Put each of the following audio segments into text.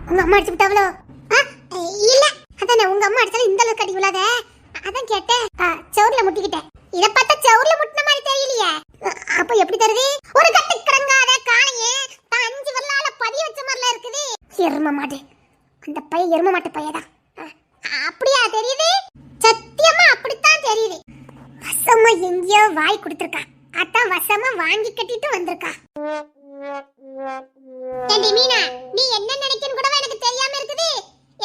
உங்க அம்மா அடிச்சு விட்டாவளோ? இல்ல, அதானே உங்க அம்மா அடிச்சாலும் இந்த அளவுக்கு அடி விழாத. அதான் கேட்டேன். சவுர்ல முட்டிக்கிட்டேன். இத பார்த்தா சவுர்ல முட்டின மாதிரி தெரியலையே. அப்ப எப்படி தருது? ஒரு கட்டு கிடங்காத காளையே தான் 5 வரலால பதிய வச்ச மாதிரில இருக்குது. எரும மாடு. அந்த பைய எரும மாட்டு பையதான். அப்படியா தெரியுது? சத்தியமா அப்படித்தான் தெரியுது. வசமா எங்கேயோ வாய் கொடுத்திருக்கா. அதான் வசமா வாங்கி கட்டிட்டு வந்திருக்கா. ஏண்டி மீனா, நீ என்ன நினைக்கன்னு கூட எனக்கு தெரியாம இருக்குது.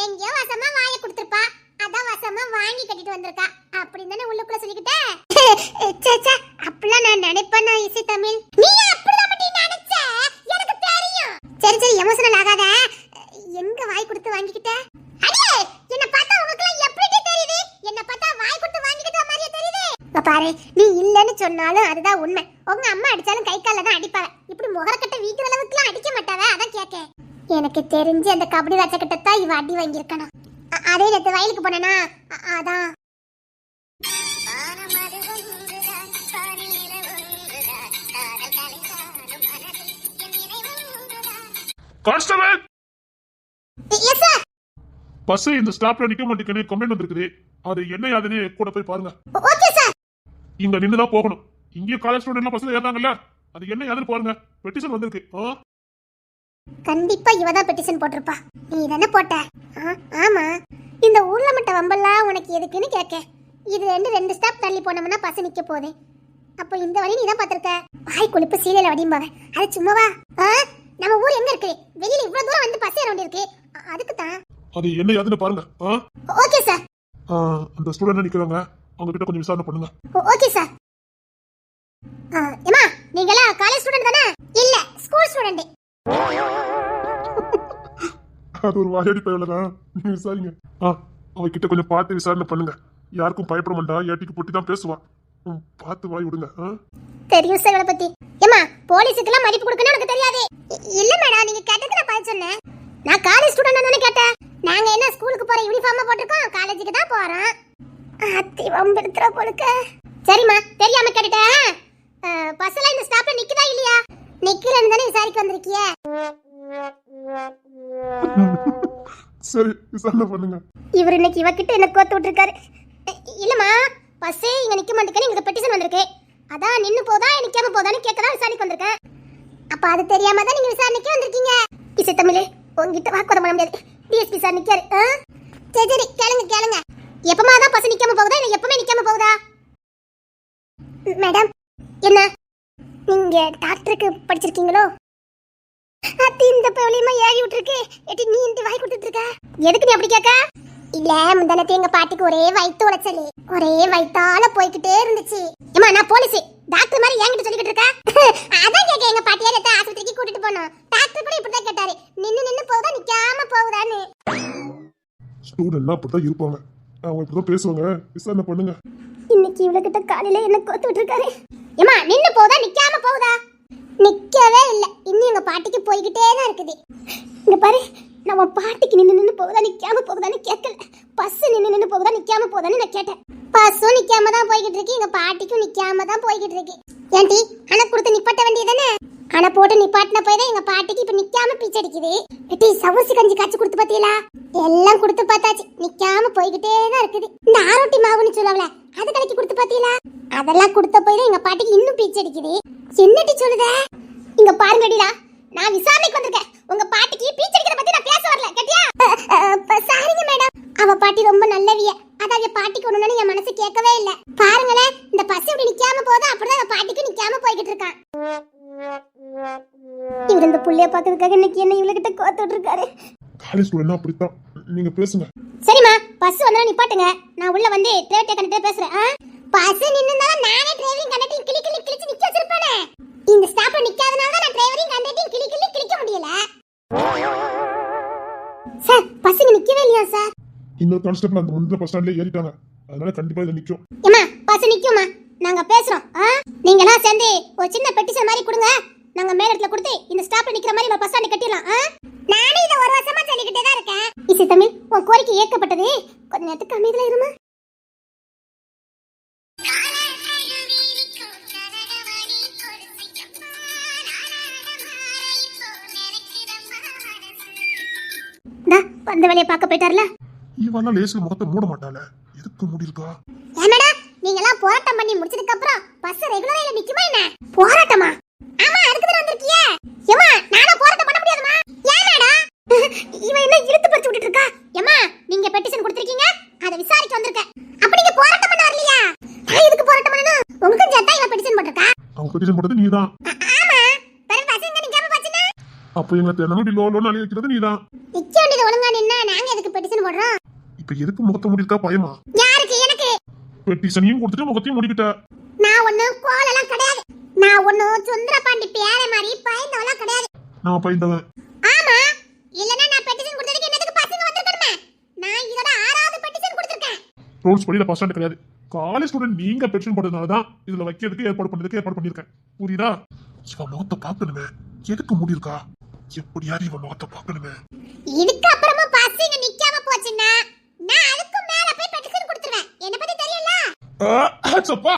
எங்கேயோ வசமா வாயை கொடுத்திருப்பா. அதான் வசமா வாங்கி கட்டிட்டு வந்திருக்கா. அப்படின்னு தானே உள்ளுக்குள்ள சொல்லிக்கிட்ட? சேச்சா, அப்படிலாம் நான் நினைப்பேனா இசை தமிழ்? நீ அப்படிதான் மட்டும் நினைச்ச, எனக்கு தெரியும். சரி சரி, எமோஷனல் ஆகாத. எங்க வாய் கொடுத்து வாங்கிக்கிட்ட? அடே, என்ன பார்த்தா உங்களுக்கு எப்படி தெரியுது? என்ன பார்த்தா வாய் கொடுத்து வாங்கிக்கிட்ட மாதிரியே தெரியுது. பாரு, நீ இல்லன்னு சொன்னாலும் அதுதான் உண்மை. உங்க அம்மா அடிச்சாலும் கை கால்ல தான் அடிப்பாங்க. இப்படி முகரக்கட்ட வீக்கிற அளவுக்குலாம் அடிக்க மாட்டாவ. அதான் கேட்க. எனக்கு தெரிஞ்சு அந்த கபடி வச்சக்கிட்ட தான் இவ அடி வாங்கியிருக்கணும். அதே நேத்து வயலுக்கு போனேனா, அதான். Constable, yes sir. பஸ் இந்த ஸ்டாப்ல நிக்க மாட்டேங்குது, கம்ப்ளைண்ட் வந்திருக்குது. அது என்ன யாதுன்னு கூட போய் பாருங்க. Okay sir. இங்க நின்னு தான் போகணும். இங்கே காலேஜ் ஸ்டூடெண்ட்லாம் பஸ்ல ஏறாங்கல்ல, அது என்ன யாதுன்னு பாருங்க. பெட்டிஷன் வந்திருக்கு. கண்டிப்பா இவ தான் பெட்டிஷன் போட்டிருப்பா. நீ தானே போட்ட? ஆமா. இந்த ஊர்ல மட்ட வம்பெல்லாம் உனக்கு எதுக்குன்னு கேட்க. இது ரெண்டு ஸ்டாப் தள்ளி போனோம்னா பஸ் நிக்க போதே. அப்போ இந்த வழி நீ தான் பாத்திருக்க. வாய் கொழுப்பு சீலையில வடிம்பாவ. அது சும்மாவா? நம்ம ஊர் எங்க இருக்கு? வெளியில இவ்வளவு தூரம் வந்து பஸ் ஏற வேண்டியிருக்கு. அதுக்கு தான். அது என்ன யாதுன்னு பாருங்க. Okay sir. அந்த ஸ்டூடெண்ட் நிக்கிறாங்க, அவங்க கிட்ட கொஞ்சம் விசாரணை பண்ணுங்க. Okay sir. ஏமா, நீங்களா காலேஜ் ஸ்டூடண்ட் தானே? இல்ல, ஸ்கூல் ஸ்டூடண்ட். அது ஒரு வாயடி பயலதான். நீங்க விசாரிங்க. அவகிட்ட கொஞ்சம் பார்த்து விசாரணை பண்ணுங்க. யாருக்கும் பயப்பட மாட்டா, ஏட்டிக்கு பொட்டி தான் பேசுவா. பார்த்து வாய் விடுங்க. தெரியும் சார் இவளை பத்தி. ஏமா, போலீஸுக்கெல்லாம் மதிப்பு கொடுக்கணும் எனக்கு தெரியாது. இல்ல மேடம், நீங்க கேட்டதுக்கு நான் பதில் சொன்னேன். நான் காலேஜ் ஸ்டூடண்ட் தானே கேட்டேன். நாங்க என்ன ஸ்கூலுக்கு போற யூனிஃபார்மா போட்டுருக்கோம், காலேஜுக்கு தான் போறோம். அத்தி வம்பெடுத்துற போலுக்க. சரிம்மா, தெரியாம கேட்டுட்டேன். பஸ்ல இந்த ஸ்டாப்ல நிக்குதா இல்லையா? நிக்கலன்னு தானே விசாரிக்க வந்திருக்கிய. சரி, விசாரணை பண்ணுங்க. இவர் இன்னைக்கு இவகிட்ட என்ன கோத்து விட்டுருக்காரு. இல்லம்மா, பஸ் இங்க நிக்க மாட்டேங்குது, இங்க பெட்டிஷன் வந்திருக்கு. அதான் நின்னு போதா நிக்காம போதான்னு கேட்கதான் விசாரிக்க வந்திருக்கேன். அப்ப அது தெரியாம தான் நீங்க விசாரணைக்கு வந்திருக்கீங்க. இசை தமிழ், உங்ககிட்ட வாக்குவாதம் பண்ண முடியாது. டிஎஸ்பி சார் நிக்காரு. சரி சரி, கேளுங்க. எப்பமா தான் பஸ் நிக்காம போகுதா, இல்ல எப்பவுமே நிக்காம போகுதா? மேடம், என்ன நீங்க டாக்டருக்கு படிச்சிருக்கீங்களோ? அது இந்த பவுலியமா ஏறி விட்டுருக்கு. எடி நீ இந்த வாய் கொடுத்துட்டு இருக்க. எதுக்கு நீ அப்படி கேட்க? இல்ல, முந்தானத்து எங்க பாட்டிக்கு ஒரே வயித்து உளைச்சல். ஒரே வயித்தால போய்கிட்டே இருந்துச்சு. ஏமா, நான் போலீஸ் டாக்டர் மாதிரி என்கிட்ட சொல்லிக்கிட்டு இருக்க? அதான் கேட்க. எங்க பாட்டியார் எத்த ஆஸ்பத்திரிக்கு கூட்டிட்டு போனோம். டாக்டர் கூட இப்படிதான் கேட்டாரு, நின்னு போகுதா நிக்காம போகுதான்னு. ஸ்டூடெண்ட்லாம் அப்படிதான் இருப்பாங்க, அவங்க இப்படிதான் பேசுவாங்க. விசாரணை பண்ணுங்க. இன்னைக்கு இவளகிட்ட காலையில என்ன கோத்து விட்டுருக்காரு. ஏமா, நின்னு போகுதா நிக்காம போகுதா? நிக்கவே இல்ல. இன்னும் எங்க பாட்டிக்கு போய்கிட்டே தான் இருக்குது. இங்க பாரு, நம்ம பாட்டிக்கு நின்னு போகுதா நிக்காம போகுதான்னு கேட்கல. பஸ் நின்னு போகுதா நிக்காம போகுதான்னு நான் கேட்டேன். பஸ்ஸும் நிக்காம தான் போய்கிட்டு இருக்கு, எங்க பாட்டிக்கும் நிக்காம தான் போய்கிட்டு இருக்கு. ஏன்டி, அணை கொடுத்து நிப்பாட்ட வேண்டியதானே? அணை போட்டு நிப்பாட்டின போய் தான் எங்க பாட்டிக்கு இப்ப நிக்காம பீச்சு அடிக்குது. எட்டி, சவுசி கஞ்சி காய்ச்சி கொடுத்து பாத்தீங்களா? எல்லாம் கொடுத்து பார்த்தாச்சு, நிக்காம போய்கிட்டே தான் இருக்குது. இந்த ஆரோட்டி மாவுன்னு சொல்லுவாங்களே, அது கலக்கி கொடுத்து பாத்தீங்களா? அதெல்லாம் கொடுத்த போய் தான் எங்க பாட்டிக்கு இன்னும் பீச்சு அடிக்குது. என்னடி சொல்லுத? இங்க பாருங்கடிடா, நான் விசாரணைக்கு வந்திருக்கேன். உங்க பாட்டிக்கு பீச்சு அடிக்கிற பத்தி நான் பேச வரல, கேட்டியா? சாரிங்க மேடம். அவ பாட்டி ரொம்ப நல்லவிய. அதாவது பாட்டிக்கு ஒண்ணுன்னு என் மனசு கேட்கவே இல்ல. பாருங்களேன், இந்த பஸ் இப்படி நிக்காம போதா, அப்படிதான் பாட்டிக்கு நிக்காம போய்கிட்டு இருக்கான். இவர் இந்த புள்ளைய பாக்குறதுக்காக இன்னைக்கு என்ன இவளுக்கிட்ட கோத்து விட்டுருக்காரு. காலேஜ் ஸ்டூடெண்ட் அப்படித்தான். நீங்க பேசுங்க. சரிம்மா, பஸ் வந்தா நிப்பாட்டுங்க. நான் உள்ள வந்து டிரைவர் கண்டக்டர் பேசுறேன். பஸ் நின்னுனா நானே டிரைவிங் கண்டக்டர் கிளிச்சு நிக்க வச்சிருப்பேனே. இந்த ஸ்டாப்ல நிக்காதனால தான் நான் டிரைவரிங் கண்டக்டர் கிளிக்க முடியல. சார், பஸ் நிக்கவே இல்லையா சார்? இன்னொரு கான்ஸ்டபிள் அந்த முந்தின பஸ் ஸ்டாண்ட்ல ஏறிட்டாங்க, அதனால கண்டிப்பா இது நிக்கும். ஏமா, பஸ் நிக்குமா? நாங்க பேசுறோம். நீங்கலாம் சேர்ந்து ஒரு சின்ன பெட்டிஷன் மாதிரி கொடுங்க. நாங்க மேல இடத்துல கொடுத்து இந்த ஸ்டாப்ல நிக்கிற மாதிரி நம்ம பஸ் ஸ்டாண்ட் கட்டிடலாம். நானே இத ஒரு வருஷமா சொல்லிக்கிட்டே தான் இருக்கேன். இசை தமிழ், உன் கோரிக்கை ஏற்கப்பட்டது. கொஞ்ச நேரத்துக்கு அமைதியில இருமா. வந்த வேலையை பார்க்க போயிட்டார்ல. இவெல்லாம் லேசில் முகத்தை மூட மாட்டாள, எதுக்கு மூடி இருக்கா? ஏமாடா நீங்க எல்லாம் போராட்டம் பண்ணி முடிச்சதுக்கு அப்புறம் பஸ் ரெகுலரா இல்ல நிக்குமா என்ன? போராட்டமா? ஆமா அதுக்கு தான் வந்திருக்கியே. ஏமா நானா போராட்டம் பண்ண முடியாதுமா? ஏமாடா இவன் என்ன இழுத்து பறிச்சு விட்டுட்டு இருக்கா? ஏமா நீங்க பெட்டிஷன் கொடுத்திருக்கீங்க, அத விசாரிக்க வந்திருக்கேன். அப்ப நீங்க போராட்டம் பண்ண வரலையா? நான் எதுக்கு போராட்டம் பண்ணனும்? உங்களுக்கு ஜெட்டா இவன் பெட்டிஷன் போட்டுருக்கா? அவன் பெட்டிஷன் போட்டது நீதான். ஆமா பரவ பசங்க நிக்காம பாத்துனா அப்ப எங்க தென்னமுடி லோலோன்னு அழி வைக்கிறது நீதான். நிக்க வேண்டியது ஒழுங்கா நின்னா நாங்க எதுக்கு பெட்டிஷன் போடுறோம்? இப்ப எதுக்கு முகத்தை மூடி இருக்கா? பயமா? யாருக்கு? எனக்கு. பெட்டிஷனையும் கொடுத்துட்டு முகத்தையும் மூடிக்கிட்ட. நான் ஒண்ணு கோலலாம் கிடையாது. நான் ஒண்ணு சுந்தரபாண்டி பேரை மாதிரி பயந்தவலாம் கிடையாது. நான் பயந்தவன். ஆமா இல்லனா நான் பெட்டிஷன் கொடுத்ததுக்கு என்னதுக்கு பசங்க வந்திருக்கணுமே? நான் இதோட 6வது பெட்டிஷன் கொடுத்திருக்கேன். ரூல்ஸ் படி பஸ் ஸ்டாண்ட் கிடையாது. காலேஜ் ஸ்டூடெண்ட் நீங்க பெட்டிஷன் போட்டதுனால தான் இதுல வைக்கிறதுக்கு ஏற்பாடு பண்ணிருக்கேன். புரியுதா? இவன் முகத்தை பார்க்கணுமே, எதுக்கு மூடி இருக்கா? எப்படியாவது இவன் முகத்தை பார்க்கணுமே. இதுக்கு அப்புறமா பசங்க நிக்காம போச்சுன்னா நான் அதுக்கு மேல போய் பெட்டிஷன் கொடுத்துருவேன். என்ன பத்தி தெரியல. சப்பா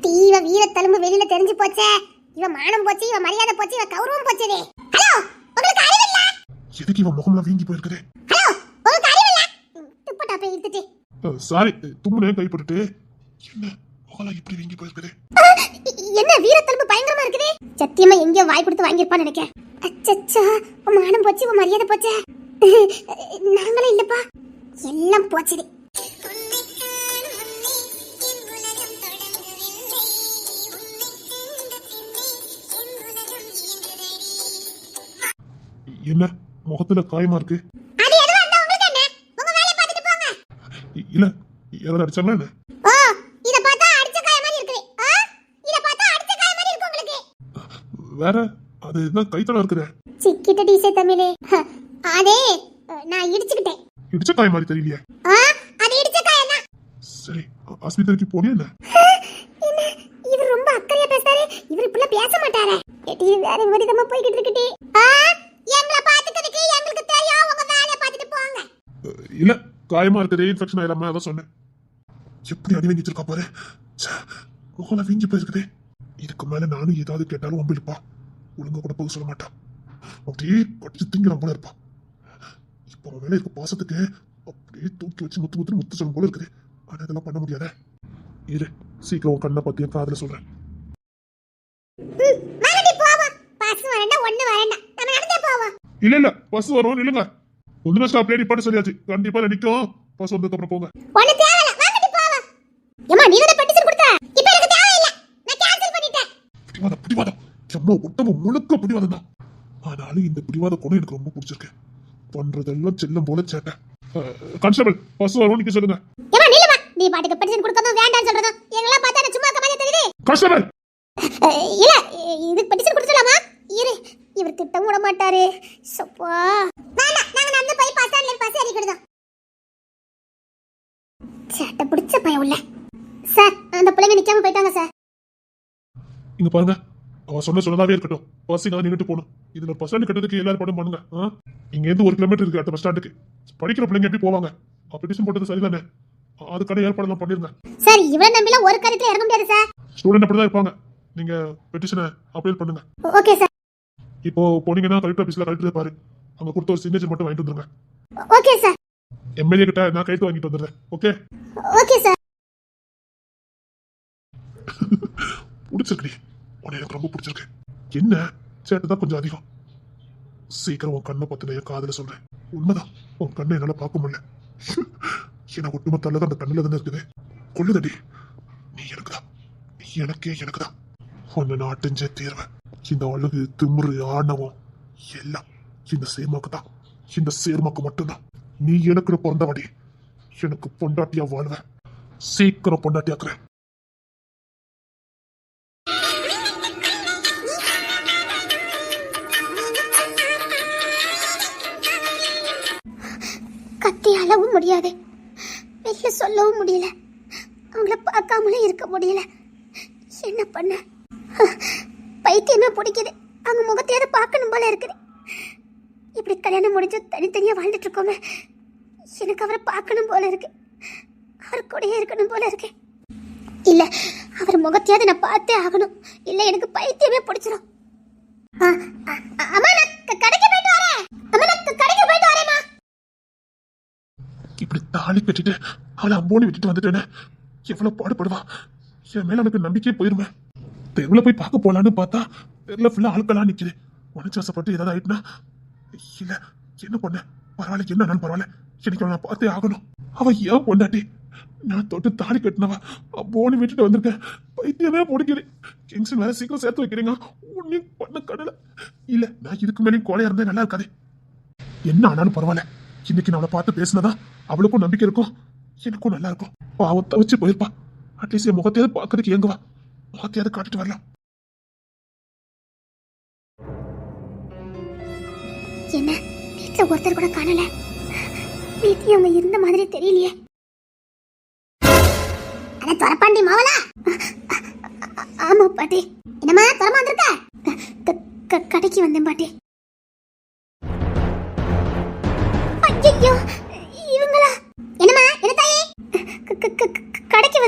தீவ வீர தழும்பு வெளியில தெரிஞ்சு போச்சே. இவன் மானம் போச்சு, இவன் மரியாதை போச்சு, இவன் கௌரவம் போச்சுதே. ஹலோ உங்களுக்கு அறிவு இல்ல? எதுக்கு இவன் முகம்லாம் வீங்கி போயிருக்குது? ஹலோ உங்களுக்கு அறிவு இல்ல? துப்பட்டா போய் இழுத்துட்டு. சாரி தும்முனே கைப்பட்டுட்டு. என்ன முகம்லாம் இப்படி வீங்கி போயிருக்குது? என்ன வீர தழும்பு பயங்கரமா இருக்குது. சத்தியமா எங்கேயோ வாய் கொடுத்து வாங்கிருப்பான்னு நினைக்கிறேன். அச்சச்சா உன் மானம் போச்சு, உன் மரியாதை போச்சே. நாங்களே இல்லப்பா, எல்லாம் போச்சுது. என்ன முகத்துல காயமா இருக்கு? அது எதுவா இருந்தா உங்களுக்கு என்ன? உங்க வேலைய பார்த்துட்டு போங்க. இல்ல யாராவது அடிச்சாங்களா என்ன? ஓ இத பார்த்தா அடிச்ச காய மாதிரி இருக்குது. இத பார்த்தா அடிச்ச காய மாதிரி இருக்கு உங்களுக்கு. வேற அது என்ன கைத்தல இருக்குதே? சிக்கிட்ட டிசே தமிழே. அதே நான் இடிச்சிட்டேன். இடிச்ச காய மாதிரி தெரியலையே. அது இடிச்ச காயனா? சரி ஆஸ்பத்திரிக்கு போனியா என்ன? என்ன இவர் ரொம்ப அக்கறையா பேசுறாரு. இவர் இப்படி பேச மாட்டாரே. ஏடி வேற விதமா போயிட்டு இருக்கட்டி. எங்களை பாத்துக்கிறதுக்கு எங்களுக்கு தெரியும். உங்க வேலைய பார்த்துட்டு போங்க. இல்ல காயமா இருக்குது, இன்ஃபெக்ஷன் ஆயிராம அத சொன்னேன். எப்படி அடி வாங்கிச்சிருக்கா பாரு. முகம்லாம் வீங்கி போயிருக்குது. இதுக்கு மேல நானும் ஏதாவது கேட்டாலும் வம்பிருப்பா. ஒழுங்கா கூட போக சொல்ல மாட்டான். அப்படியே கடிச்சு திங்கிறான் போல இருப்பா. இப்ப அவன் மேல இருக்க பாசத்துக்கு அப்படியே தூக்கி வச்சு முத்து சொல்லும் போல இருக்குது. ஆனா இதெல்லாம் பண்ண முடியாத. இரு சீக்கிரம் உன் கண்ணை பத்தி என் காதுல சொல்றேன். மறுபடி போவோம். பஸ் வரண்டா ஒண்ணு வரண்டா. நம்ம நடந்தே போவோம். இல்ல பஸ் வரும் நில்லுங்க. ஒண்ணுமே ஸ்டாப் லேடி பாட்டு சொல்லியாச்சு. கண்டிப்பா நிக்கும். பஸ் வந்ததுக்கு அப்புறம் போங்க. ஒண்ணு தேவையில்ல. வாங்கடி போவோம். ஏமா நீ தான் பெட்டிஷன் கொடுத்த. இப்போ எனக்கு தேவையில்லை. நான் கேன்சல் பண்ணிட்டேன். பிடிவாதம் எம்மா ஒட்டம முழுக்க பிடிவாதம் தான். ஆனாலும் இந்த பிடிவாத குணம் எனக்கு ரொம்ப பிடிச்சிருக்கு. பண்றதெல்லாம் செல்லம் போல சேட்டை. கான்ஸ்டபிள் பஸ் வரும் நிக்க சொல்லுங்க. ஏமா நில்லுமா. நீ பாட்டுக்கு பெட்டிஷன் கொடுக்கறதும் வேண்டாம்னு சொல்றதும் எங்களெல்லாம் பார்த்தா நான் சும்மா இருக்க மாதிரி தெரியுது. கான்ஸ்டபிள் இல்ல இதுக்கு பெட்டிஷன் கொடுத்துலாமா? இரு இவர் திட்டம் விட மாட்டாரு. சப்பா வேண்டாம், நாங்க நடந்து போய் பஸ் ஸ்டாண்ட்ல பஸ் ஏறிக்கிடுதோம். சேட்டை பிடிச்ச பையன் உள்ள. சார் அந்த பிள்ளைங்க நிக்காம போயிட்டாங்க சார். இங்க பாருங்க, அவ சொன்னதாவே இருக்கட்டும். பஸ் இங்க நின்னுட்டு போகணும். இதுல பஸ் ஸ்டாண்ட் கட்டதுக்கு எல்லாரும் படம் பண்ணுங்க. இங்க இருந்து 1 கிலோமீட்டர் இருக்கு அடுத்த பஸ் ஸ்டாண்டுக்கு. படிக்கிற பிள்ளைங்க எப்படி போவாங்க? பெட்டிஷன் போட்டது சரிதானே? அதுக்கான ஏற்பாடுலாம் பண்ணிருங்க. சார் இவள நம்பில ஒரு காரியத்துல இறங்க முடியாது சார். ஸ்டூடெண்ட் அப்படிதான் இருப்பாங்க. நீங்க பெட்டிஷனை அப்ளை பண்ணுங்க. Okay sir. இப்போ போனீங்கன்னா கலெக்டர் ஆபீஸ்ல கலெக்டர் பாரு. அங்க கொடுத்த ஒரு சிக்னேச்சர் மட்டும் வாங்கிட்டு வந்துருங்க. Okay sir. எம்எல்ஏ கிட்ட நான் கைத்து வாங்கிட்டு வந்துடுறேன். Okay okay sir. பிடிச்சிருக்கடி. உன்னை எனக்கு ரொம்ப பிடிச்சிருக்கு. என்ன சேட்டை தான் கொஞ்சம் அதிகம். சீக்கிரம் உன் கண்ணை பத்தின என் காதல சொல்றேன். உண்மைதான், உன் கண்ணை என்னால பார்க்க முடியல. ஏன்னா ஒட்டுமொத்த அல்லது அந்த கண்ணுல தானே இருக்குது. கொள்ளுதடி. நீ எனக்குதான், நீ எனக்கே எனக்குதான். உன்னை நான் அடைஞ்சே தீர்வேன். இந்த அழகு திமுரு ஆணவம் எல்லாம் இந்த சேர்மாக்கு தான். இந்த சேர்மாக்கு மட்டும்தான். நீ எனக்கு பிறந்தவடி. எனக்கு பொண்டாட்டியா வாழ்வேன். சீக்கிரம் பொண்டாட்டியாக்குறேன். கத்தி அளவும் முடியாது, வெளில சொல்லவும் முடியல, அவங்கள பார்க்காமலே இருக்க முடியல. என்ன பண்ண? பைத்தியமே பிடிக்குது. அவங்க முகத்தையாவது பார்க்கணும் போல இருக்குது. இப்படி கல்யாணம் முடிஞ்சு தனித்தனியா வாழ்ந்துட்டு இருக்கோமே, எனக்கு அவரை பார்க்கணும் போல இருக்கு. அவர் கூடயே இருக்கணும் போல இருக்கு. இல்ல அவர் முகத்தையாவது நான் பார்த்தே ஆகணும். இல்ல எனக்கு பைத்தியமே பிடிச்சிடும். அம்மா நான் கடைக்கு போயிட்டு வரேன். அம்மா நான் கடைக்கு போயிட்டு வரேம்மா. இப்படி தாலி கட்டிட்டு அவளை அம்போனி விட்டுட்டு வந்துட்டேன்னு எவ்வளவு பாடுபடுவா. என் மேல எனக்கு நம்பிக்கையே போயிருமே. தெருவில் போய் பார்க்க போலான்னு பார்த்தா தெருவில் ஃபுல்லா ஆட்களா நிக்குது. உனச்சு வசப்பட்டு ஏதாவது ஆயிட்டுனா இல்ல என்ன பண்ண பரவாயில்ல, என்ன ஆனாலும் பரவாயில்ல, எனக்கு நான் பார்த்தே ஆகணும். அவ ஏன் பொண்டாட்டி, நான் தொட்டு தாலி கட்டினவா போனி விட்டுட்டு வந்திருக்கேன். பைத்தியமே முடிக்கல. கிங்ஸன் வேற சீக்கிரம் சேர்த்து வைக்கிறீங்க. ஒன்னும் பண்ண கடலை இல்ல. நான் இதுக்கு மேலேயும் கோலையா இருந்தா நல்லா இருக்காது. என்ன ஆனாலும் பரவாயில்ல, இன்னைக்கு நான் அவளை பார்த்து பேசினதா அவளுக்கும் நம்பிக்கை இருக்கும், எனக்கும் நல்லா இருக்கும். அவன் தவிச்சு போயிருப்பா. அட்லீஸ்ட் என் முகத்தையாவது பார்க்கறதுக்கு ஏங்குவா. முகத்தையாவது காட்டிட்டு வரலாம். என்ன வீட்டுல ஒருத்தர் கூட காணல. வீட்டுல அவங்க இருந்த மாதிரி தெரியலையே. அட துறப்பாண்டி மாவளா. ஆமா பாட்டி. என்னம்மா துறமா வந்திருக்க? கடைக்கு வந்தேன் பாட்டி. ஐயோ இவங்களா? என்னம்மா என்ன தாயே? கடைக்கு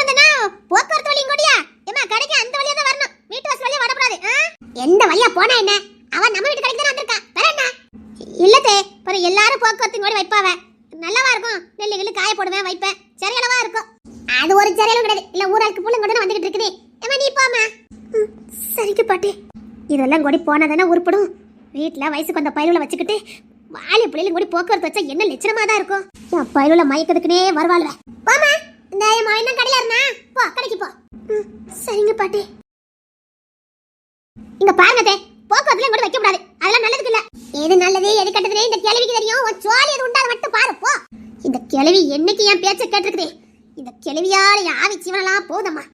வந்தனா போக்குவரத்து வழியும் கூடியா? ஏமா கடைக்கு அந்த வழியா தான் வரணும், வீட்டு வாசல் வழியா வரக்கூடாது. எந்த வழியா போனா என்ன? அவன் நம்ம வீட்டு கடைக்கு தான் வந்திருக்கா. வேற என்ன? இல்லதே பாரு, எல்லாரும் போக்குவரத்து கூட வைப்பாவ. நல்லாவா இருக்கும். நெல்லுகளுக்கு காய போடுவேன், வைப்பேன். சரியானவா இருக்கும். அது ஒரு சரியாலும் கிடையாது. இல்ல ஊராளுக்கு புள்ள கூட வந்துகிட்டு இருக்குது. ஏமா நீ போமா. சரிக்கு பாட்டி. இதெல்லாம் கூடி போனாதானே உருப்படும். வீட்டுல வயசுக்கு வந்த பயிலுல வச்சுக்கிட்டு வாலி பிள்ளைகளும் கூடி போக்குவரத்து வச்சா என்ன லட்சணமா தான் இருக்கும். என் பயிலுல மயக்கிறதுக்குனே வருவாளுவ. போமா. இந்த என்ன கடையில இருந்தா போ, கடைக்கு போ. சரிங்க பாட்டி. இங்க பாருங்க, போக்குவரத்துல கூட வைக்க கூடாது. அதெல்லாம் நல்லதுக்கு இல்ல. எது நல்லது எது கெட்டதுன்னு இந்த கேள்விக்கு தெரியும். உன் சோழி எது உண்டா மட்டும் பாரு போ. இந்த கேள்வி என்னைக்கு என் பேச்ச கேட்டிருக்குது. இந்த கேள்வியால என் ஆவி ஜீவனெல்லாம் போதம்மா.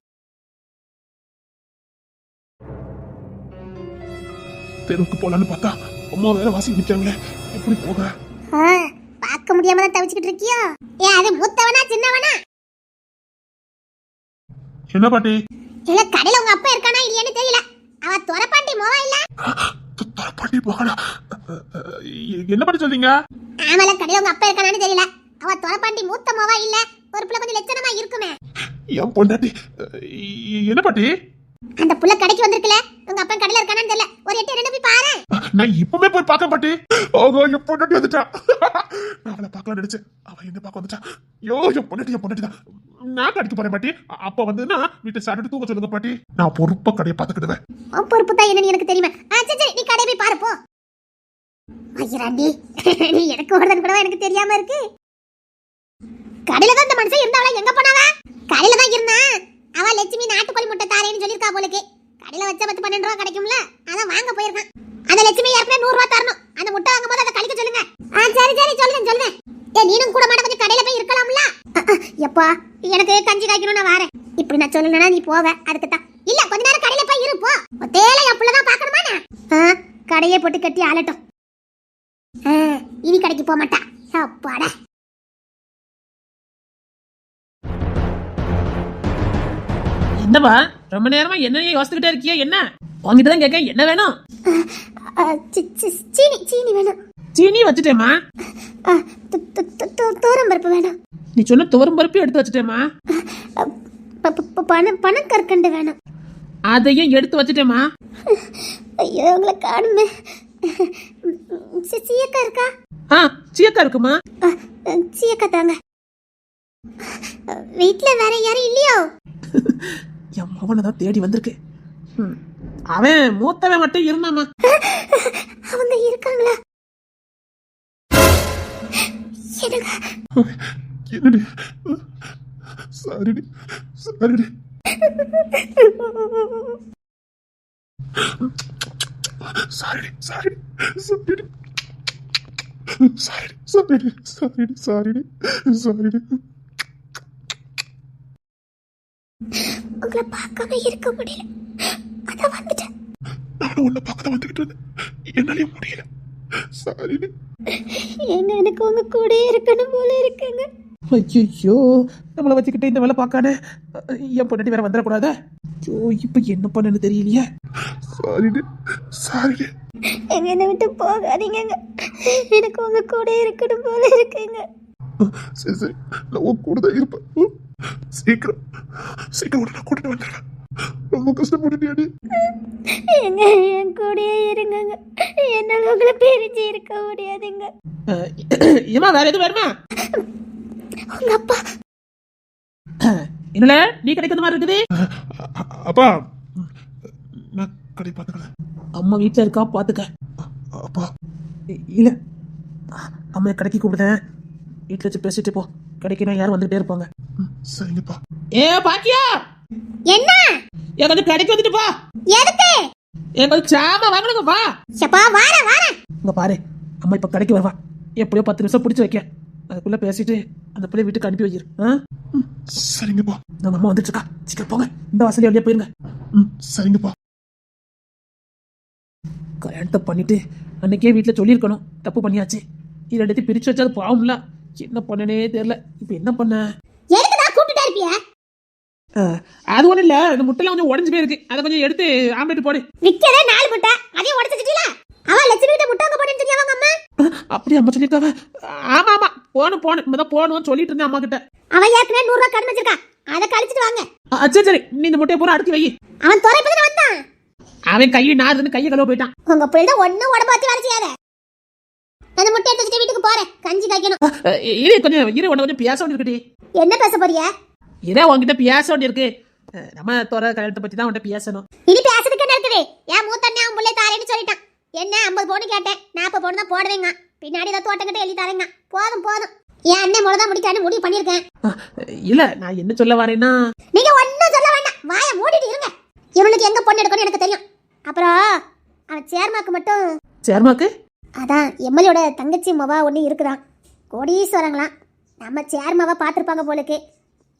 தெருவுக்கு போலான்னு பார்த்தா அம்மா வேற வாசி நிற்காங்களே, எப்படி போக? பார்க்க முடியாம தான் தவிச்சுக்கிட்டு இருக்கியோ? ஏன் அது மூத்தவனா சின்னவனா? என்ன பாட்டி? இல்ல கடையில உங்க அப்பா இருக்கானா இல்லையான்னு தெரியல. அவ துறப்பாண்டி மோவா இல்ல. துறப்பாண்டி போகலா? என்ன பாட்டி சொல்றீங்க? ஆமால கடையில உங்க அப்பா இருக்கானான்னு தெரியல. அவ துறப்பாண்டி மூத்த மோவா இல்ல. ஒரு புள்ள கொஞ்சம் லட்சணமா இருக்குமே. என் பொண்டாட்டி. என்ன பாட்டி? அந்த புள்ள கடைக்கு வந்திருக்கல, உங்க அப்பா கடையில இருக்கானான்னு தெரியல. ஒரு எட்டு ரெண்டு போய் பாரு. நான் இப்பவே போய் பார்க்க பாட்டி. ஓகோ என் பொண்டாட்டி வந்துட்டா. நான் அவளை பார்க்கலாம் நினைச்சேன், அவ என்ன பார்க்க வந்துட்டா. என் பொண்டாட்டி தான். நான் கடைக்கு போறேன் பாட்டி. அப்ப வந்து வீட்டை சாப்பிட்டு தூங்க சொல்லுங்க பாட்டி. நான் பொறுப்பா கடையை பார்த்துக்கிடுவேன். பொறுப்பு தான் என்னன்னு எனக்கு தெரியுமா? சரி நீ கடையை போய் பாரு போ. ஐயராண்டி, நீ எனக்கு ஒருத்தன் கூட எனக்கு தெரியாம இருக்கு. கடையில தான் இந்த மனுஷன் இருந்தாவளா? எங்க போனாவா? கடையில தான் இருந்தா. அவ லட்சுமி நாட்டுக்கோழி முட்டை தாரேன்னு சொல்லிருக்கா போலுக்கு. கடையில வச்ச 10-12 ரூபா கிடைக்கும்ல, அதான் வாங்க போயிருக்கான். அந்த லட்சுமி ஏற்கனவே 100 ரூபா தரணும். அந்த முட்டை வாங்கும் போது அதை கழிக்க சொல்லுங்க. சரி சொல்லுங்க. நீனும் கூட மாட்ட கொஞ்சம் கடையில போய் இருக்கலாம்ல. எப்பா எனக்கு கஞ்சி காய்க்கணும், நான் வரேன். இப்படி நான் சொல்லணும்னா நீ போவ. அதுக்கு தான் இல்ல, கொஞ்ச நேரம் கடையில போய் இரு போ. தேலை எப்பளதான் பாக்கணுமா? கடையை போட்டு கட்டி ஆளட்டும். இனி கடைக்கு போக மாட்டா. அப்பாடா. என்னப்பா ரொம்ப நேரமா என்னையே யோசிச்சுக்கிட்டே இருக்கியா? என்ன உங்ககிட்ட தான் கேட்க, என்ன வேணும்? சீனி வேணும். சீனி வச்சுட்டேமா. தூரம் பருப்பு வேணும். நீ சொன்ன துவரம் பருப்பு எடுத்து வச்சுட்டேமா. பனக்கற்கண்டு வேணும். அதையும் எடுத்து வச்சுட்டேமா. ஐயோ உங்களை காணுமே. சீயக்கா இருக்கா? சீயக்கா இருக்குமா? சீயக்கா தாங்க. வீட்டுல வேற யாரும் இல்லையோ? என் மகனை தான் தேடி வந்திருக்கு. அவன் மூத்தவன் மட்டும் இருந்தாமா. அவங்க இருக்காங்களா? என்னடி? சாரிடி. சாரி உங்களை பார்க்காம இருக்க முடியல, அதான் வந்துட்டேன். நானும் உன்னை பார்க்க வந்துகிட்டு இருந்தேன், என்னாலே முடியல. சாரி. எனக்கு உங்க கூட இருக்கணும் போல இருக்குங்க. ஐயோ நம்மளை வச்சுக்கிட்டே இந்த வேலை பார்க்கானே. என் பொண்டாட்டி வேற வந்துடக்கூடாதா? ஐயோ இப்ப என்ன பண்ணு தெரியலையே. சாரி. என்னை விட்டு போகாதீங்க, எனக்கு உங்க கூட இருக்கணும் போல இருக்குங்க. சரி நான் உன் கூட தான் இருப்பேன். சீக்கிரம் உடனே கூட்டிட்டு வந்துடுவேன். ரொம்ப கஷ்டப்பட்டுட்டியாடி. எங்க என் கூடயே இருங்கங்க. என்னால உங்களை பிரிஞ்சு இருக்க முடியாதுங்க. ஏமா வேற எதுவும் வேணுமா? உங்க அப்பா என்னல நீ கிடைக்கிற மாதிரி இருக்குது. அப்பா நான் கடை பார்த்துக்கிறேன். அம்மா வீட்டுல இருக்கா பாத்துக்க. அப்பா இல்ல அம்மா கடைக்கு கூப்பிடுதேன். வீட்டுல வச்சு பேசிட்டு போ. கடைக்குனா யாரும் வந்துட்டே இருப்பாங்க. சரிங்கப்பா. ஏ பாக்கியா, என்ன ஏன் கொஞ்சம் கடைக்கு வந்துட்டு போ. எதுக்கு? ஏன் கொஞ்சம் சாமா வாங்கணுங்க வா. சப்பா வார வார. இங்க பாரு, அம்மா இப்ப கடைக்கு வருவா. எப்படியோ 10 நிமிஷம் பிடிச்சி வைக்க. அதுக்குள்ள பேசிட்டு அந்த பிள்ளை வீட்டுக்கு அனுப்பி வைக்கிரு. சரிங்கப்பா. நம்ம அம்மா வந்துட்டு இருக்கா. சீக்கிரம் போங்க. இந்த வாசல் வழியா போயிருங்க. சரிங்கப்பா. கல்யாணத்தை பண்ணிட்டு அன்னைக்கே வீட்டுல சொல்லியிருக்கணும். தப்பு பண்ணியாச்சு. இது ரெண்டுத்தையும் பிரிச்சு வச்சா அது பாவம்ல. என்ன பண்ணனே தெரியல. இப்ப என்ன பண்ண? எதுக்கு நான் கூப்பிட்டுட்டே இருப்பியா? அது ஒண்ணும் இல்ல, இந்த முட்டைலாம் கொஞ்சம் உடஞ்சு போயிருக்கு. அதை கொஞ்சம் எடுத்து ஆம்லெட் போடு. விக்கதே 4 முட்டை, அதையும் உடைச்சிட்டீல. அவ லட்சுமி கிட்ட முட்டை அங்க போடுன்னு தெரியாம அம்மா. அப்படியே அம்மா சொல்லிருக்காவ. ஆமா ஆமா போணும் இப்பதான் போகணும்னு சொல்லிட்டு இருந்தேன் அம்மா கிட்ட. அவன் ஏற்கனவே 100 ரூபாய் கடன் வச்சிருக்கா. அதை கழிச்சிட்டு வாங்க. சரி சரி, நீ இந்த முட்டையை பூரா அடுக்கி வை. அவன் துறை பத்தி வந்தான். அவன் கையை நாருன்னு கையை கழுவ போயிட்டான். உங்க பிள்ளை ஒண்ணும் உடம்பாத்தி வேலை செய்யாத. அந்த முட்டை எடுத்து வச்சுட்டு வீட்டுக்கு போறேன். கஞ்சி காய்க்கணும். இரு கொஞ்சம் இரு, உன்னை கொஞ்சம் பேச வேண்டியிருக்குடி. என்ன பேச போறியா? இதே உன்கிட்ட பேச வேண்டியிருக்கு. நம்ம துறை கல்யாணத்தை பத்தி தான் உன்கிட்ட பேசணும். இனி பேசுறதுக்கு என்ன இருக்குது? என் மூத்தண்ணே அவன் பிள்ளை தாரேன்னு சொல்லிட்டான். என்ன 50 பவுன் கேட்டேன். 40 பவுன் தான் போடுவேங்க. பின்னாடி ஏதோ தோட்டங்கிட்ட எழுதி தரேங்க. போதும் போதும். என் அண்ணன் முளைதான் முடிக்கான்னு முடிவு பண்ணிருக்கேன். இல்ல நான் என்ன சொல்ல வரேன்னா, நீங்க ஒன்னும் சொல்ல வேண்டாம். வாயை மூடிட்டு இருங்க. இவனுக்கு எங்க பொண்ணு எடுக்கணும்னு எனக்கு தெரியும். அப்புறம் அவன் சேர்மாக்கு மட்டும். சேர்மாக்கு? அதான் எம்எல்ஏட தங்கச்சி மவா ஒன்று இருக்குதான். கோடீஸ்வரங்களாம். நம்ம சேர்மாவா பார்த்துருப்பாங்க போலுக்கு.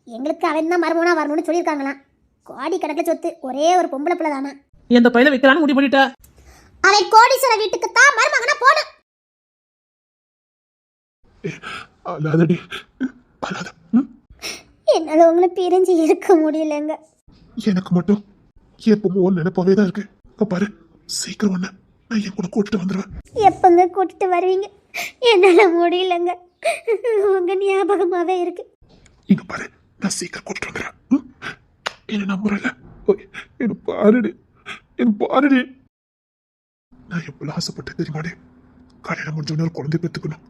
எங்களுக்கு அவன் தான் மருமகனா வரணும்னு சொல்லியிருக்காங்களாம். கோடி கணக்கில் சொத்து. ஒரே ஒரு பொம்பளை பிள்ளை தானா. நீ அந்த பையனை வைக்கலான்னு முடிவு பண்ணிட்ட. அவன் கோடீஸ்வர வீட்டுக்கு தான் மருமகனா போகணும். அல்லாதடி அல்லாத. என்னால உங்களை பிரிஞ்சு இருக்க முடியலங்க. எனக்கு மட்டும் எப்பவும் நினைப்பாவே தான் இருக்கு. பாரு சீக்கிரம் ஒண்ணு நான் என் கூட கூட்டிட்டு வந்துடுவேன். எப்பங்க கூட்டிட்டு வருவீங்க? என்னால முடியலங்க. உங்க ஞாபகமாவே இருக்கு. இங்க பாரு நான் சீக்கிரம் கூட்டிட்டு வந்துடுறேன். என்ன நம்புறல? என்ன பாருடி, என்ன பாருடி. நான் எவ்வளவு ஆசைப்பட்டேன் தெரியுமாடி. கல்யாணம் முடிஞ்ச ஒரு குழந்தை பெற்றுக்கணும்.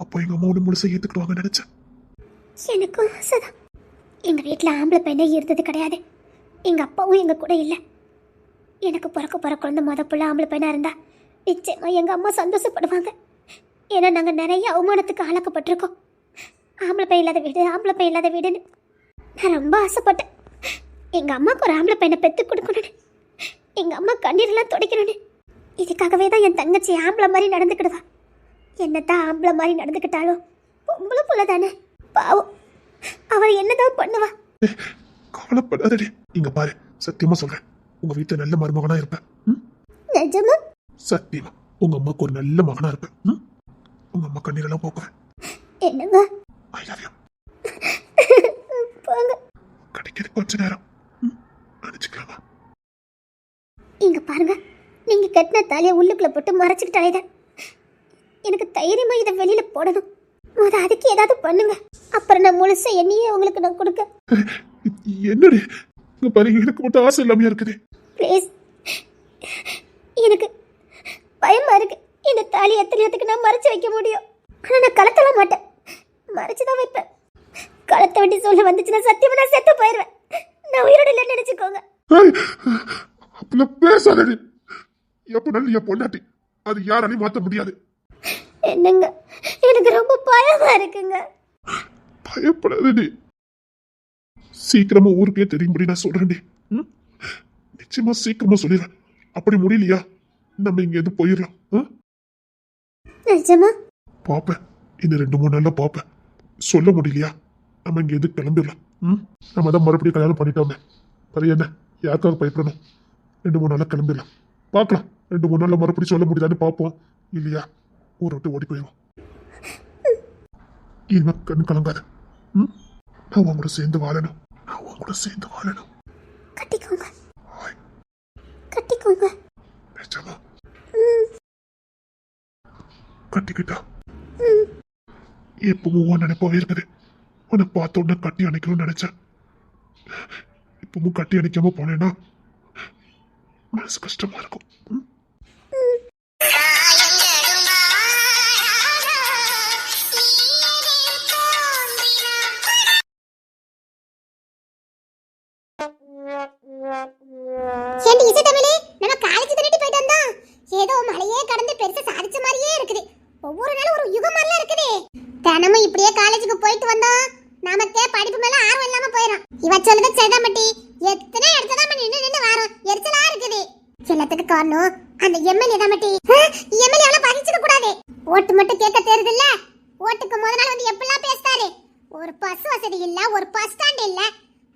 அப்போ எங்க அம்மா ஒன்று முழுசா ஏத்துக்கிடுவாங்க நினைச்சேன். எனக்கும் ஆசைதான். எங்க வீட்டுல ஆம்பளை பையனே இருந்தது கிடையாது. எங்க அப்பாவும் எங்க கூட இல்லை. எனக்கு பிறக்க குழந்தை புள்ள ஆம்பளை பையனா இருந்தா நிச்சயமா எங்க அம்மா சந்தோஷப்படுவாங்க. ஏன்னா நாங்க நிறைய அவமானத்துக்கு ஆளாக்கப்பட்டிருக்கோம். ஆம்பளை பையன் இல்லாத வீடுன்னு நான் ரொம்ப ஆசைப்பட்டேன். எங்க அம்மாவுக்கு ஒரு ஆம்பளை பையனை பெற்று கொடுக்கணும்னு, எங்க அம்மா கண்ணீரெல்லாம் துடைக்கணும்னு. இதுக்காகவே தான் என் தங்கச்சி ஆம்பளை மாதிரி நடந்துக்கிடுவா. என்னத்தான் ஆம்பளை மாதிரி நடந்துக்கிட்டாலும் பொம்பளை புள்ள தானே, பாவம். அவள் என்னதான் பண்ணுவா? கவலைப்படாதடி. இங்க பாரு சத்தியமா சொல்றேன், உங்க வீட்டுல நல்ல மருமகனா இருப்பேன். நிஜமா? சத்தியமா உங்க அம்மாக்கு ஒரு நல்ல மகனா இருப்பேன். உங்க அம்மா கண்ணீரெல்லாம் போக்குவேன். என்னங்க? I love you. போங்க. கிடைக்கிறது கொஞ்ச நேரம் நினைச்சுக்கலாமா? இங்க பாருங்க, நீங்க கட்டின தாலியை உள்ளுக்குள்ள போட்டு மறைச்சுக்கிட்டாலே எனக்கு தைரியமா இதை வெளியில போடணும். அதுக்கு ஏதாவது பண்ணுங்க. அப்புறம் நான் முழுசா என்னையே உங்களுக்கு நான் கொடுக்க. என்னடி இங்க பாரு, எனக்கு மட்டும் ஆசை இல்லாமையா இருக்குது. ப்ளீஸ், எனக்கு பயமா இருக்கு. இந்த தாலி எத்தனையத்துக்கு நான் மறைச்சு வைக்க முடியும். ஆனா நான் கலத்தல மாட்டேன், மறைச்சுதான் வைப்பேன். கலத்த வேண்டி சொல்ல வந்துச்சுன்னா சத்தியமா நான் செத்து போயிடுவேன். நான் உயிரோட இல்லைன்னு நினைச்சுக்கோங்க. அப்படி பேசாதடி. எப்பனாலும் என் பொண்டாட்டி, அது யாராலையும் மாத்த முடியாது. என்னங்க, எனக்கு ரொம்ப பயமா இருக்குங்க. பயப்படாதடி. சீக்கிரமா ஊருக்கே தெரியும்படி நான் சொல்றேன்டி. நிச்சயமா சீக்கிரமா சொல்லிடுறேன். அப்படி முடியலையா நம்ம இங்க எது போயிடலாம். நிஜமா? பாப்பேன், இன்னும் 2-3 நாள்ல பாப்பேன். சொல்ல முடியலையா நம்ம இங்க எது கிளம்பிடலாம். நம்ம தான் மறுபடியும் கல்யாணம் பண்ணிட்டோமே, பரிய என்ன யாருக்காக பயப்படணும். 2-3 நாள்ல கிளம்பிடலாம். பார்க்கலாம், 2-3 நாள்ல மறுபடியும் சொல்ல முடியுதான்னு பார்ப்போம். இல்லையா ஊரை விட்டு ஓடி போயிடுவோம். இனிமே கண் கலங்காத. நான் உங்க கூட சேர்ந்து வாழணும். கட்டிக்கோங்க, கட்டிக்கோங்க. நிஜமா? கட்டிக்கிட்டா எப்பவும் நினைப்பாவே இருக்குது. உன்னை பார்த்த உடனே கட்டி அணைக்கணும்னு நினைச்சேன். இப்பவும் கட்டி அடிக்காம போனேன்னா மனசு கஷ்டமா இருக்கும். ம்? ஏண்டி இசை தமிழே, நம்ம காலேஜ் தானே போயிட்டு வந்தோம். ஏதோ மலையே கடந்து பெருசா சாதிச்ச மாதிரியே இருக்குது. ஒவ்வொரு நாளும் ஒரு யுகம் மாதிரிலாம் இருக்குது. தினமும் இப்படியே காலேஜுக்கு போயிட்டு வந்தோம், நமக்கே படிப்பு மேல ஆர்வம் இல்லாம போயிடும். இவ சொல்லுது சரிதாமட்டி. எத்தனை இடத்துல நம்ம நின்று வாரோம், எரிச்சலா இருக்குது. எல்லாத்துக்கு காரணம் அந்த எம்எல்ஏ தான் மட்டி. எம்எல்ஏ அவளை பகிச்சுக்க கூடாது. ஓட்டு மட்டும் கேட்க தெரியுது இல்ல. ஓட்டுக்கு முத நாள் வந்து எப்படிலாம் பேசுறாரு. ஒரு பஸ் வசதி இல்ல, ஒரு பஸ் ஸ்டாண்ட் இல்ல.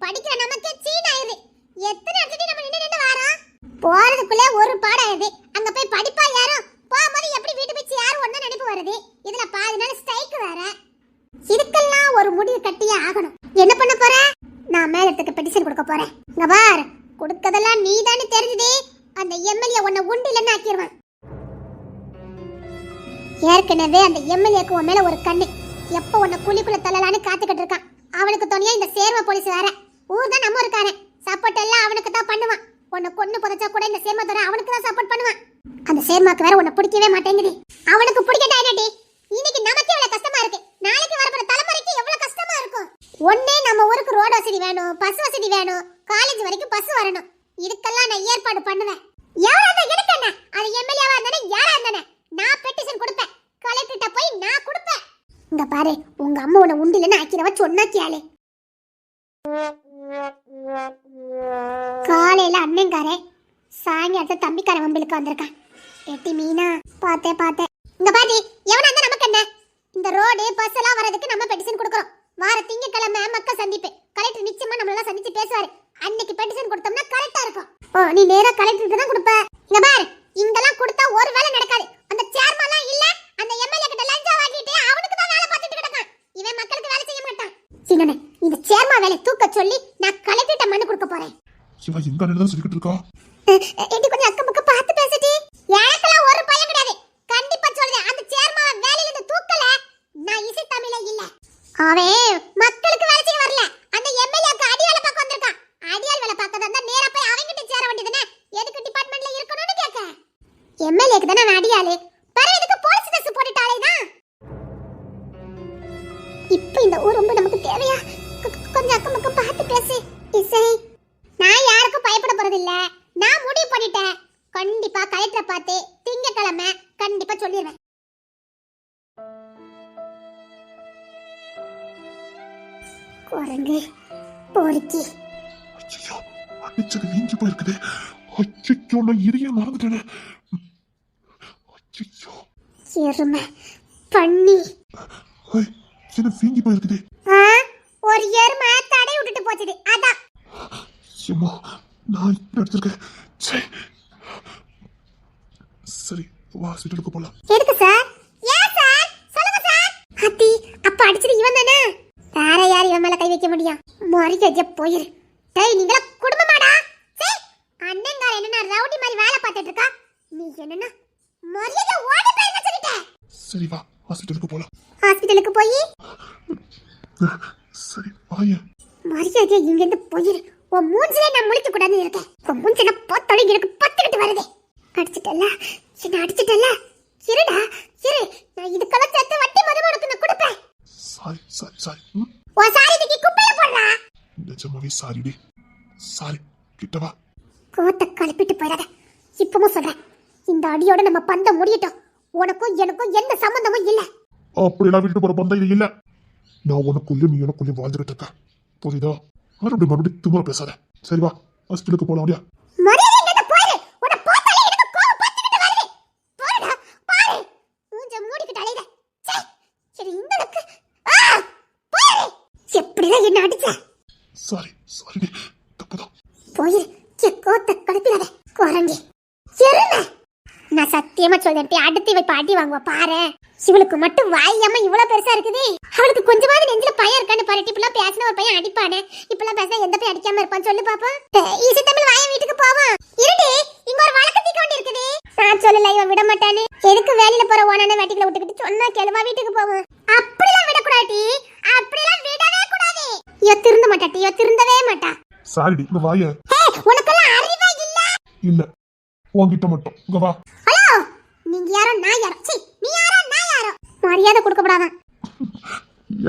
படிக்கிற நமக்கே சீன் ஆயுது. எத்தனை இடத்துல நம்ம நின்று வாரோம். போறதுக்குள்ளே ஒரு பாடம் ஆயுது. அங்க போய் படிப்பா யாரும் போகும்போது எப்படி வீட்டு போய் யாரும் ஒண்ணு நினைப்பு வருது. இதுல பாதி நாள் ஸ்ட்ரைக் வேற. இதுக்கெல்லாம் ஒரு முடிவு கட்டியே ஆகணும். என்ன பண்ண போற? நான் மேலத்துக்கு பெட்டிஷன் கொடுக்க போறேன். இங்க பார், கொடுக்கதெல்லாம் நீ தானே தெரிஞ்சுதே. அந்த எம்எல்ஏ உன்னை உண்டு இல்லைன்னு ஆக்கிடுவான். ஏற்கனவே அந்த எம்எல்ஏக்கு உன் மேல ஒரு கண்ணு. எப்ப உன்னை குழிக்குள்ள தள்ளலான்னு காத்துக்கிட்டு இருக்கான். அவனுக்கு துணையா இந்த சேர்வா போலீஸ் வேற. ஊர் தான் நம்ம இருக்காரன். சப்போர்ட் எல்லாம் அவனுக்கு தான் பண்ணுவான். உன்னை கொன்னு புதைச்சா கூட இந்த சேர்மா தர அவனுக்கு தான் சப்போர்ட் பண்ணுவான். அந்த சேர்மாக்கு வேற உன்னை பிடிக்கவே மாட்டேங்குது. அவனுக்கு பிடிக்கட்டா என்னடி? இன்னைக்கு நமக்கு எவ்வளவு கஷ்டமா இருக்கு, நாளைக்கு வரப்போற தலைமுறைக்கு எவ்வளவு கஷ்டமா இருக்கும். ஒண்ணே நம்ம ஊருக்கு ரோடு வசதி வேணும், பஸ் வசதி வேணும், காலேஜ் வரைக்கும் பஸ் வரணும். இதுக்கெல்லாம் நான் ஏற்பாடு பண்ணுவேன். யாரா இருந்தா எனக்கு என்ன? அது எம்எல்ஏவா இருந்தானே யாரா இருந்தானே நான் பெட்டிஷன் கொடுப்பேன். கலெக்டர்ட்ட போய் நான் கொடுப்பேன். இங்க பாரு, உங்க அம்மா உன்னை உண்டு இல்லைன்னு ஆக்கிரவ சொன்னா கேளு. காலையில அண்ணங்காரே, சாயங்காலத்துல தம்பிக்கார வம்பிலுக்கு வந்திருக்கான். எட்டி மீனா பார்த்தேன். இங்க பாதி எவனா இருந்தா நமக்கு என்ன? இந்த ரோடு பஸ் எல்லாம் வரதுக்கு நம்ம பெட்டிஷன் கொடுக்கறோம். வார திங்கக்கிழமை மக்கள் சந்திப்பு. கலெக்டர் நிச்சயமா நம்மள சந்திச்சு பேசுவாரு. அன்னைக்கு பெட்டிஷன் கொடுத்தோம்னா கரெக்டா இருக்கும். ஓ, நீ நேரா கலெக்டருக்கு தான் கொடுப்ப. இங்க பாரு, இங்கெல்லாம் கொடுத்தா ஒரு வேலை நடக்காது. அந்த சேர்மன்லாம் இல்ல, அந்த எம்எல்ஏ கிட்ட லஞ்சம் வாங்கிட்டு அவனுக்கு தான் வேலை பார்த்துட்டு கிடக்கான். இவன் மக்களுக்கு வேலை செய்ய மாட்டான். சின்னனே, இந்த சேர்மா வேலை தூக்க சொல்லி நான் கலெக்டர்ட்ட மனு கொடுக்க போறேன். இவ எங்க அண்ணன் சொல்லிக்கிட்டு இருக்கா? எடி கொஞ்சம் அக்கம் பக்கம் பார்த்து பேசிட்டி. எனக்கெல்லாம் ஒரு பயம் கிடையாது. கண்டிப்பா சொல்றேன், அந்த சேர்மாவை வேலையில இருந்து தூக்கல நான் இசை தமிழே இல்ல. அவன் மக்களுக்கு வேலை செய்ய வரல, அந்த எம்எல்ஏக்கு அடி வேலை பார்க்க வந்திருக்கான். அடியால் வேலை பார்க்கறதா இருந்தா நேரா போய் அவங்கிட்ட சேர வேண்டியதுனே. எதுக்கு டிபார்ட்மென்ட்ல இருக்கணும்னு கேக்க? எம்எல்ஏக்கு தான அடியாளு. பரவ இதுக்கு போலீஸ் ட்ரெஸ் போட்டுட்டாலே தான். இப்போ இந்த ஊர் ரொம்ப நமக்கு தேவையா? கொஞ்சம் அக்கம் பக்கம் பார்த்து பேசு இசை. நான் யாருக்கும் பயப்பட போறது இல்ல. நான் முடிவு பண்ணிட்டேன். கண்டிப்பா கலெக்டரை பார்த்து திங்கக்கிழமை கண்டிப்பா சொல்லிடுவேன். குரங்கு பொறுக்கி. ஐயோ, அடிச்சது வீங்கி போயிருக்குது. ஐயோ, நான் இதையே மறந்துட்டேனே. ஐயோ, எருமை பண்ணி. என்ன வீங்கி போயிருக்குது? ஒரு எருமை தடை விட்டுட்டு போச்சுது, அதான். ஏம்மா, நான் இப்படி அடிச்சிருக்கேன். சரி, ஹாஸ்பிட்டலுக்கு போலாம். எதுக்கு சார்? ஏன் சார்? சொல்லுங்க சார். அத்தி, அப்ப அடிச்சது இவன் தானே? வேற யார் இவன் மேல கை வைக்க முடியும்? மரியாதையா போயிரு. டேய், நீங்களா குடும்பமாடா? சரி, அண்ணங்கார என்னன்னா ரவுடி மாதிரி வேலை பார்த்துட்டு இருக்கா. நீ என்னன்னா மரியாதை ஓடி போயிருக்க சொல்லிட்டேன். சரி, வா, ஹாஸ்பிட்டலுக்கு போலாம். ஹாஸ்பிட்டலுக்கு போய் சரி வாயே. மரியாதையா இங்க இருந்து போயிரு. உன் மூஞ்சிலே நான் முழிக்க கூடாதுன்னு இருக்கேன். உன் மூஞ்சில பார்த்தாலும் எனக்கு பத்துக்கிட்டு வருது. அடிச்சிட்டல்ல, என்ன அடிச்சிட்டல்ல? இருடா இரு, நான் இதுக்கெல்லாம் சேர்த்து வட்டி மொதல் உனக்கு நான் கொடுப்பேன். சாரி. உன் சாரி தூக்கி குப்பையில போடுறா. நிஜமாவே சாரிடி. சாரி, கிட்ட வா. கோட்டை கலப்பிட்டு போயிடாத. இப்பவும் சொல்றேன், இந்த அடியோட நம்ம பந்தம் முடியட்டும். உனக்கும் எனக்கும் எந்த சம்பந்தமும் இல்ல. அப்படியெல்லாம் விட்டு போற பந்தம் இது இல்ல. நான் உனக்குள்ளே நீ எனக்குள்ளே வாழ்ந்துகிட்டு இருக்க, புரியுதா? மறுபடியும் திமுற பேசாத. சரி வா, ஹாஸ்பிட்டலுக்கு போலாம். அப்படியா? என்ன அடிச்ச? சாரி தப்புதான். போயிரு, கோட்டை கலப்பிடாத குரங்கி. நான் சத்தியமா சொல்றேன், அடுத்து இவ பாட்டி வாங்குவா பாரு. இவளுக்கு மட்டும் வாயாம இவ்வளவு பெருசா இருக்குது. அவளுக்கு கொஞ்சமாவது நெஞ்சில பையன் இருக்கான்னு பாரு. இப்பெல்லாம் பேசின ஒரு பையன் அடிப்பானே, இப்பெல்லாம் பேசினா எந்த பையன் அடிக்காம இருப்பான்னு சொல்லு பாப்போம். ஈசி தமிழ் வாய வீட்டுக்கு போவோம். இருடி, இங்க ஒரு வழக்கு தீக்க வேண்டி இருக்குது. நான் சொல்லல, இவன் விட மாட்டானே. எதுக்கு வேலையில போற ஓனான வேட்டிக்குள்ள விட்டுக்கிட்டு சொன்னா கேளுவா வீட்டுக்கு போவோம். அப்படிலாம் விடக்கூடாது, அப்படிலாம் விடவே கூடாது. இவ திருந்த மாட்டாட்டி, இவ திருந்தவே மாட்டா. சாரிடி இங்க வாய. உனக்கெல்லாம் அறிவே இல்ல. இல்ல உன்கிட்ட மட்டும் இங்க வா. ஹலோ, நீங்க யாரோ நான் யாரோ? சீ, நீ யாரோ நான் யாரோ? மரியாதை கொடுக்க கூடாதான்.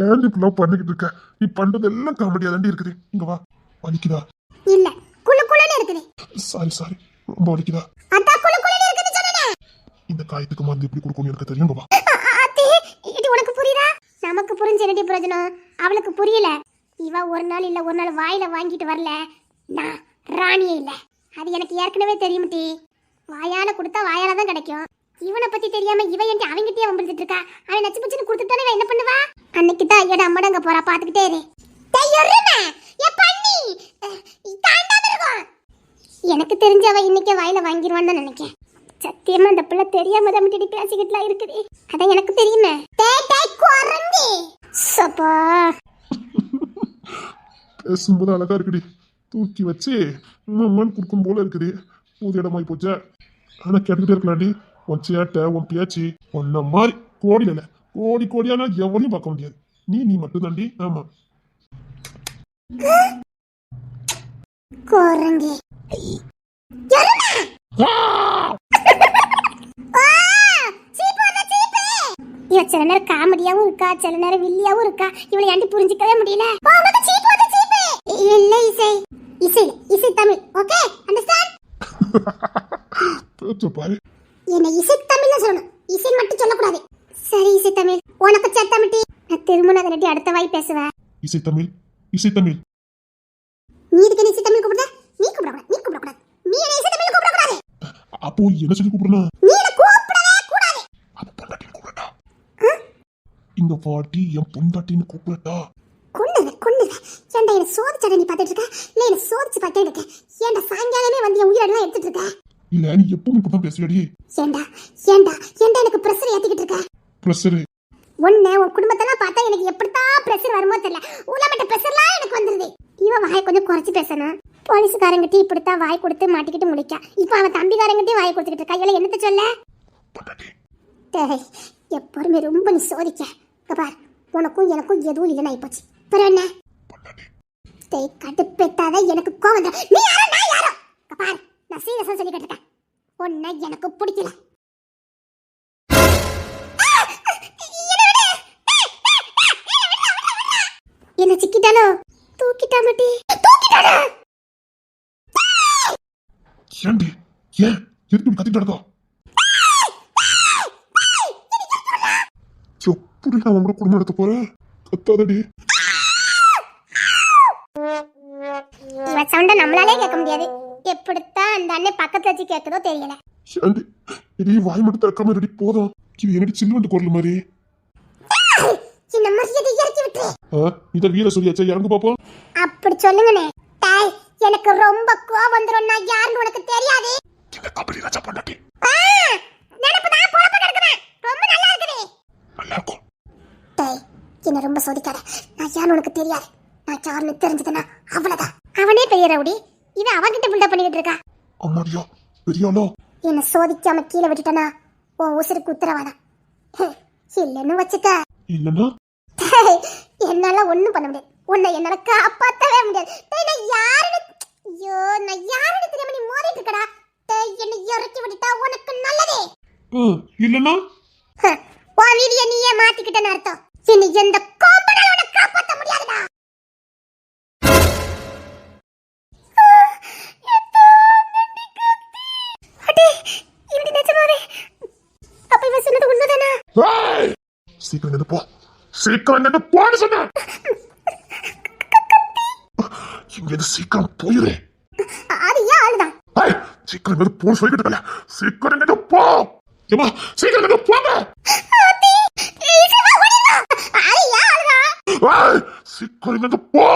ஏன் இப்பெல்லாம் பண்ணிக்கிட்டு இருக்க? நீ பண்றது எல்லாம் காமெடியா தாண்டி இருக்குது. இங்க வா. வலிக்குதா? இல்ல, குளு குளுன்னு இருக்குது. சாரி ரொம்ப வலிக்குதா? அத்தா குளு குளுன்னு இருக்குன்னு சொன்னேனே. இந்த காயத்துக்கு மருந்து எப்படி கொடுக்கணும் எனக்கு தெரியும். இங்க வா. அத்தி, இது உனக்கு புரியுதா? நமக்கு புரிஞ்ச என்னடி பிரயோஜனம்? அவளுக்கு புரியல. இவ ஒரு நாள் இல்ல ஒரு நாள் வாயில வாங்கிட்டு வரல. நான் ராணியே இல்ல, அது எனக்கு ஏற்கனவே தெரியும் டி. வாயால கொடுத்தா வாயால தான் கிடைக்கும். இவனை பத்தி தெரியாம இவ ஏன் அவங்கிட்டயே வம்பிழுத்துட்டு இருக்கா? அவன் நச்சு பச்சுன்னு கொடுத்துட்டானே இவன் என்ன பண்ணுவா? அன்னைக்கு தான் ஐயோட அம்மடங்க போறா, பாத்துக்கிட்டே இரு. எனக்கு தெரிஞ்ச அவ இன்னைக்கே வாயில வாங்கிடுவான்னு தான் நினைக்கிறேன். சத்தியமா அந்த பிள்ளை தெரியாம தான் முட்டி பேசிக்கிட்டுலாம் இருக்குது. அதான் எனக்கு தெரியுமே. சப்பா, பேசும்போது அழகா இருக்குடி. தூக்கி வச்சு அம்மான்னு கொடுக்கும் போல இருக்குது. புது இடமாய் போச்சா? ஆனா கேட்டுக்கிட்டே இருக்கலாம்டி. உன் சேட்டை உன் பேச்சு உன்ன மாதிரி கோடியில இல்ல, கோடி கோடியானா எவனையும் பார்க்க முடியாது. நீ மட்டும் தாண்டி. ஆமா குரங்கு. இவ சில நேரம் காமெடியாவும் இருக்கா, சில நேரம் வில்லியாவும் இருக்கா. இவளை ஏன்டி புரிஞ்சிக்கவே முடியல? இல்ல இசை, இசை இசை தமிழ். Okay, understand? பேச்ச பாரு. என்ன இசை தமிழ்ல சொல்லணும், இசை மட்டும் சொல்லக்கூடாது. சரி இசை தமிழ், உனக்கு சேத்தாமிட்டி. நான் திரும்ப அதை அடுத்த வாய் பேசுவேன். இசை தமிழ், இசை தமிழ். நீ இதுக்கு என்ன இசை தமிழ் கூப்பிடுற? நீ கூப்பிடக்கூடாது, நீ கூப்பிடக்கூடாது. நீ என்ன இசை தமிழ் கூப்பிடக்கூடாது. அப்போ என்ன சொல்லி கூப்பிடணும்? நீ என்ன கூப்பிடவே கூடாது. அப்ப பொண்டாட்டின்னு கூப்பிடட்டா? இந்த பாட்டி என் பொண்டாட்டின்னு கூப்பிடட்டா? கொன்னுற ஏன்டா என்ன சோதிச்சட நீ பார்த்துட்டு இருக்க? இல்ல என்ன சோதிச்சு பார்த்தே இருக்க? ஏன்டா சாயங்காலமே வந்து என் உயிரெல்லாம் எடுத்துட்டு இருக்க? இல்ல நீ எப்பவும் இப்பதான் பேசுறடி. ஏன்டா ஏன்டா ஏன்டா எனக்கு பிரஷர் ஏத்திக்கிட்டு இருக்க? பிரஷர் உன்னை உன் குடும்பத்தெல்லாம் பார்த்தா எனக்கு எப்படித்தான் பிரஷர் வருமோ தெரியல. ஊழமட்ட பிரஷர்லாம் எனக்கு வந்துருது. இவன் வாயை கொஞ்சம் குறைச்சு பேசணும். போலீஸ்காரங்கிட்ட இப்படித்தான் வாய் கொடுத்து மாட்டிக்கிட்டு முடிக்கா. இப்ப அவன் தம்பிக்காரங்கிட்டே வாய் கொடுத்துக்கிட்டு இருக்கா. இவளை என்னத்த சொல்ல? எப்பொருமே ரொம்ப நீ சோதிக்க. பார், உனக்கும் எனக்கும் எதுவும் இல்லைன்னு ஆயிப்போச்சு. அப்புறம் என்ன? கடுப்பேத்தாத எனக்கு கோவம் தான். நீ யாரோ நான் யாரோ? பார், நான் சீரியஸா சொல்லிக்கிட்டு இருக்கேன். உன்னை எனக்கு பிடிக்கல. என்ன சிக்கிட்டாலோ? தூக்கிட்டா மாட்டி, தூக்கிட்டாடா. ஏண்டி ஏன் எதுக்கு கத்திட்டு நடக்கா? எப்படி நான் உங்க குடும்பம் எடுத்து போறேன்? கத்தாதடி. இவன் சவுண்ட நம்மளாலே கேட்க முடியாது. எப்படித்தான் அந்த அண்ணன் பக்கத்துல வச்சு கேட்குதோ தெரியல. ஏண்டி இது வாய் மட்டும் திறக்காம ரெடி போதும். இது என்னடி சில்வண்டு குரல் மாதிரி. இந்த மரியாதை இறக்கி விட்டு. இத வீர சொல்லியாச்சா? இறங்கு பாப்போம். அப்படி சொல்லுங்கண்ணே. டாய், எனக்கு ரொம்ப கோவம் வந்துரும். நான் யாருன்னு உனக்கு தெரியாது. இந்த கபடி ராஜா பொண்டாட்டி. நினைப்பு தான் பொழப்ப கிடக்குறேன். ரொம்ப நல்லா இருக்குது. நல்லா இருக்கும். டாய், என்ன ரொம்ப சோதிக்காத. நான் யாருன்னு உனக்கு தெரியாது. நான் யாருன்னு தெரிஞ்சதுன்னா அவ்வளவுதான். அவனே பெரிய ரவுடி. இவன் அவன்கிட்ட பில்டப் பண்ணிக்கிட்டு இருக்கா. அம்மாடியோ பெரியாளோ. என்ன சோதிக்காம கீழே விட்டுட்டனா உன் உசுருக்கு உத்தரவாதம். இல்லன்னு வச்சுக்க. இல்லன்னா என்னால ஒண்ணும் பண்ண முடியாது. உன்னை என்னால காப்பாத்தவே முடியாது. நான் யாருன்னு தெரியாம நீ மோதிட்டு இருக்கடா. என்னை இறக்கி விட்டுட்டா உனக்கு நல்லதே. இல்லன்னா உன் வீடியோ நீயே மாத்திக்கிட்டேன்னு அர்த்தம். இனி எந்த கோம்பனால உன்னை காப்பாத்த முடியாதுடா. அப்ப இவ சொன்னது உண்மைதானா? சீக்கிரம் எங்க போ, சீக்கிரம் எங்க போன்னு சொன்ன. இங்க சீக்கிரம் போயிரு. அது ஏன் ஆளுதான்? சீக்கிரம் எங்க போ சொல்லிட்டு இருக்கல. சீக்கிரம் எங்க போ. ஏமா சீக்கிரம் எங்க போங்க. சீக்கிரம் எங்க போ.